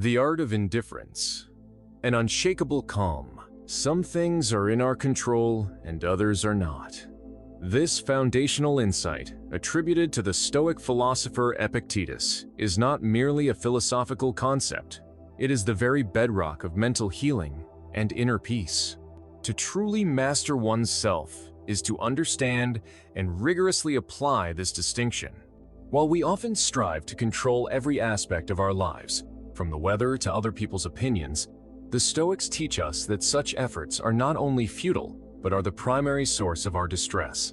The Art of Indifference. An unshakable calm. Some things are in our control and others are not. This foundational insight, attributed to the Stoic philosopher Epictetus, is not merely a philosophical concept. It is the very bedrock of mental healing and inner peace. To truly master oneself is to understand and rigorously apply this distinction. While we often strive to control every aspect of our lives, from the weather to other people's opinions, the Stoics teach us that such efforts are not only futile, but are the primary source of our distress.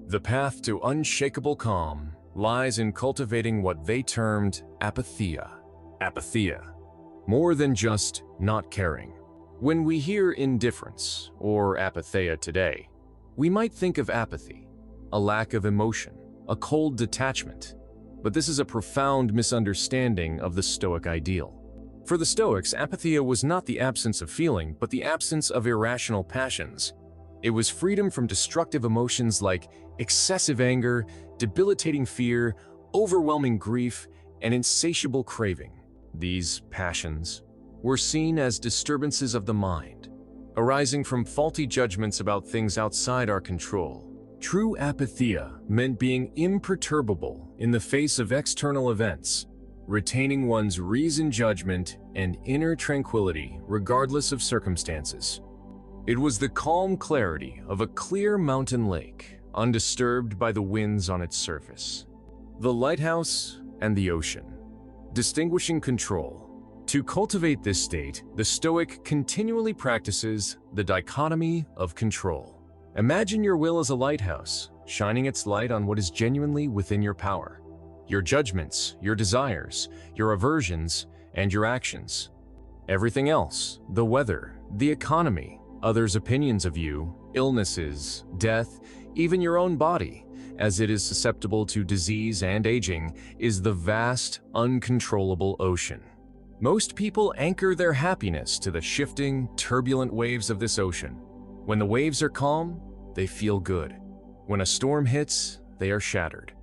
The path to unshakable calm lies in cultivating what they termed apatheia. Apatheia. More than just not caring. When we hear indifference or apatheia today, we might think of apathy, a lack of emotion, a cold detachment. But this is a profound misunderstanding of the Stoic ideal. For the Stoics, apatheia was not the absence of feeling, but the absence of irrational passions. It was freedom from destructive emotions like excessive anger, debilitating fear, overwhelming grief, and insatiable craving. These passions were seen as disturbances of the mind, arising from faulty judgments about things outside our control. True apatheia meant being imperturbable in the face of external events, retaining one's reasoned judgment and inner tranquility regardless of circumstances. It was the calm clarity of a clear mountain lake, undisturbed by the winds on its surface. The lighthouse and the ocean. Distinguishing control. To cultivate this state, the Stoic continually practices the dichotomy of control. Imagine your will as a lighthouse, shining its light on what is genuinely within your power. Your judgments, your desires, your aversions, and your actions. Everything else, the weather, the economy, others' opinions of you, illnesses, death, even your own body, as it is susceptible to disease and aging, is the vast, uncontrollable ocean. Most people anchor their happiness to the shifting, turbulent waves of this ocean. When the waves are calm, they feel good. When a storm hits, they are shattered.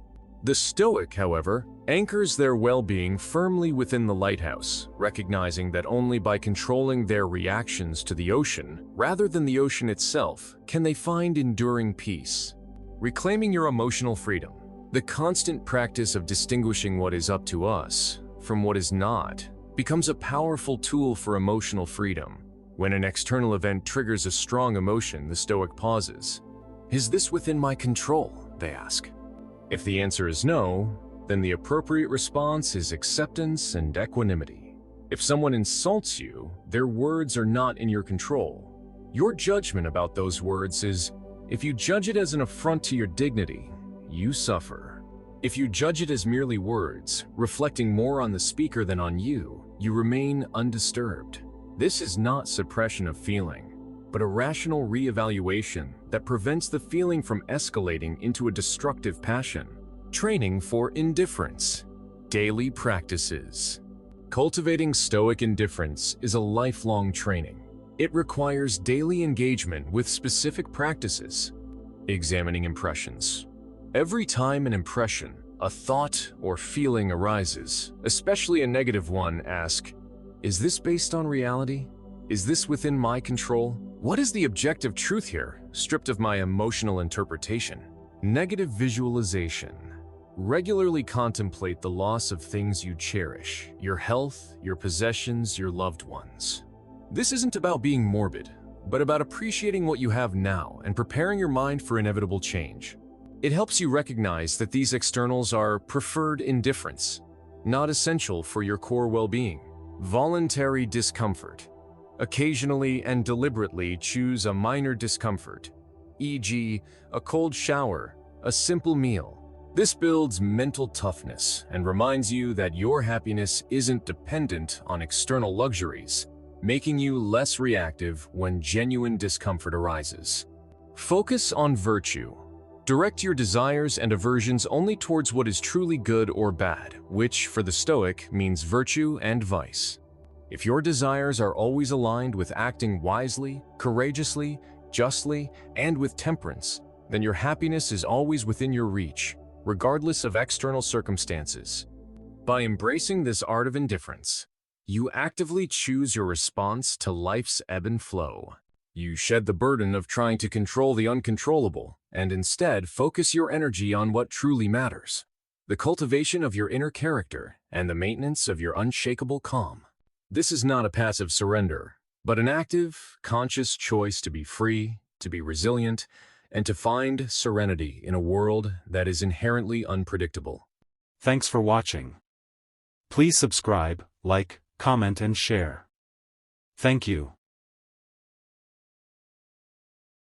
The Stoic, however, anchors their well-being firmly within the lighthouse, recognizing that only by controlling their reactions to the ocean, rather than the ocean itself, can they find enduring peace. Reclaiming your emotional freedom. The constant practice of distinguishing what is up to us from what is not becomes a powerful tool for emotional freedom. When an external event triggers a strong emotion, the Stoic pauses. Is this within my control? They ask. If the answer is no, then the appropriate response is acceptance and equanimity. If someone insults you, their words are not in your control. Your judgment about those words is, if you judge it as an affront to your dignity, you suffer. If you judge it as merely words, reflecting more on the speaker than on you, you remain undisturbed. This is not suppression of feeling, but a rational re-evaluation that prevents the feeling from escalating into a destructive passion. Training for indifference. Daily practices. Cultivating Stoic indifference is a lifelong training. It requires daily engagement with specific practices. Examining impressions. Every time an impression, a thought or feeling arises, especially a negative one, ask, is this based on reality? Is this within my control? What is the objective truth here, stripped of my emotional interpretation? Negative visualization. Regularly contemplate the loss of things you cherish, your health, your possessions, your loved ones. This isn't about being morbid, but about appreciating what you have now and preparing your mind for inevitable change. It helps you recognize that these externals are preferred indifference, not essential for your core well-being. Voluntary discomfort. Occasionally and deliberately choose a minor discomfort, e.g., a cold shower, a simple meal. This builds mental toughness and reminds you that your happiness isn't dependent on external luxuries, making you less reactive when genuine discomfort arises. Focus on virtue. Direct your desires and aversions only towards what is truly good or bad, which, for the Stoic, means virtue and vice. If your desires are always aligned with acting wisely, courageously, justly, and with temperance, then your happiness is always within your reach, regardless of external circumstances. By embracing this art of indifference, You actively choose your response to life's ebb and flow. You shed the burden of trying to control the uncontrollable and instead focus your energy on what truly matters: the cultivation of your inner character and the maintenance of your unshakable calm. This is not a passive surrender, but an active, conscious choice to be free, to be resilient, and to find serenity in a world that is inherently unpredictable. Thanks for watching. Please subscribe, like, comment and share. Thank you.